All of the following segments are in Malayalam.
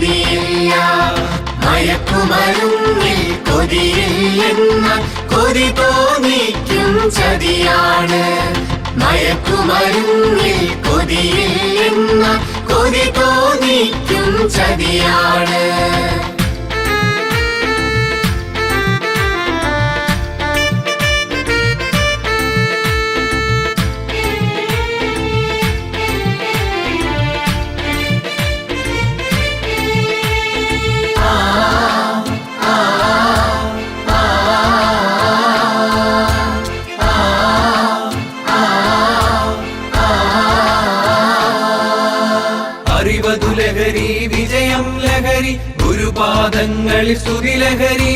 കൊതിയില്ല. മയക്കുമരുന്നിൽ കൊതിയില്ലെന്ന കൊതി തോന്നിക്കും ചതിയാണ്. മയക്കുമരുന്നിൽ കൊതിയില്ലെന്ന കൊതി തോന്നിക്കും ചതിയാണ്. അറിവതു ലഹരി, വിജയം ലഹരി, ഗുരുപാദങ്ങളിൽ സ്തുതി ലഹരി,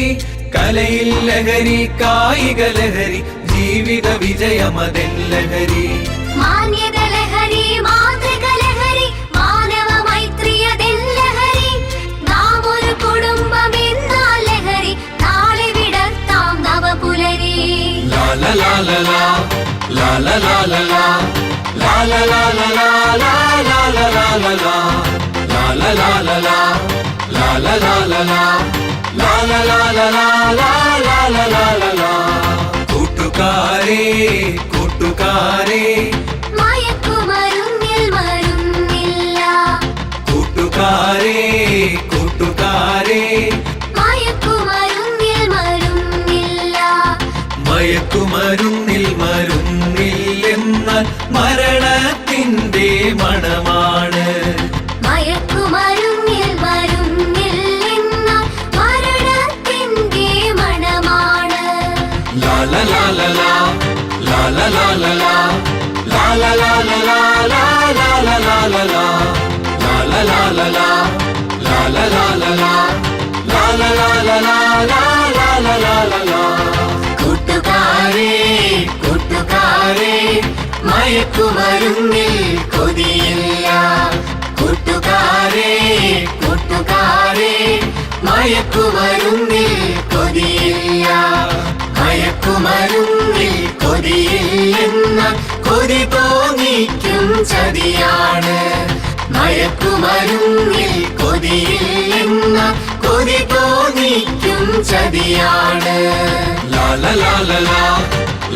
കലയിൽ ലഹരി, കായിക ലഹരി, ജീവിത വിജയമതെൻ ലഹരി. മാന്യത ലഹരി, മാതൃക ലഹരി, മാനവ മൈത്രിയതെൻ ലഹരി. നാം ഒരു കുടുംബം എന്നാൽ ലഹരി, നാളെ വിടർത്താം നവപുലരി. ലാ ലാ ലാ ലാ ലാ, ലാ ലാ ലാ ലാ ലാ, ലാ ലാ ലാ ലാ ലാ, ലാ ലാ ലാ ലാ ലാ ലാ, ലാ ലാ ലാ ലാ ലാ, ലാ ലാ ലാ ലാ ലാ, ലാ ലാ ലാ ലാ ലാ, ലാ ലാ ലാ ലാ ലാ ലാ. കൂട്ടുകാരേ കൂട്ടുകാരേ, മയക്കുമരുന്നിൽ മരുന്നില്ല. കൂട്ടുകാരേ കൂട്ടുകാരേ, മയക്കുമരുന്നിൽ മരുന്നില്ല. മയക്കുമരുന്നിൽ മരുന്നില്ലെന്നാൽ മരണത്തിൻ്റെ മണമാണ്. മയക്കുമരുന്നിൽ മരുന്നില്ലെന്ന മരണത്തിൻ്റെ മണമാണ്. ലാ ലാ ലാ ലാ ലാ, ലാ ലാ ലാ ലാ ലാ, ലാ ലാ ലാ ലാ ലാ, ലാ ലാ ലാ ലാ ലാ ലാ, ലാ ലാ ലാ ലാ ലാ, ലാ ലാ ലാ ലാ ലാ, ലാ ലാ ലാ ലാ ലാ, ലാ ലാ ലാ ലാ ലാ ലാ. കൂട്ടുകാരേ കൂട്ടുകാരേ, മയക്കുമരുന്നിൽ കൊതിയില്ല. കൂട്ടുകാരേ കൂട്ടുകാരേ, മയക്കുമരുന്നിൽ കൊതിയില്ല. മയക്കുമരുന്നിൽ കൊതിയില്ലെന്ന കൊതി തോന്നിക്കും ചതിയാണ്. മയക്കുമരുന്നിൽ കൊതിയില്ലെന്ന കൊതി തോന്നിക്കും ചതിയാണ്. ലാ ലാ ലാ ലാ ലാ,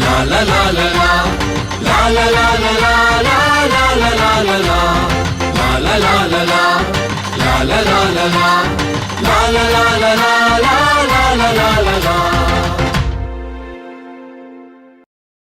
ലാ ലാ ലാ ലാ ലാ, ലാ ലാ ലാ ലാ ലാ, ലാ ലാ ലാ ലാ ലാ ലാ, ലാ ലാ ലാ ലാ ലാ, ലാ ലാ ലാ ലാ ലാ, ലാ ലാ ലാ ലാ ലാ, ലാ ലാ ലാ ലാ ലാ.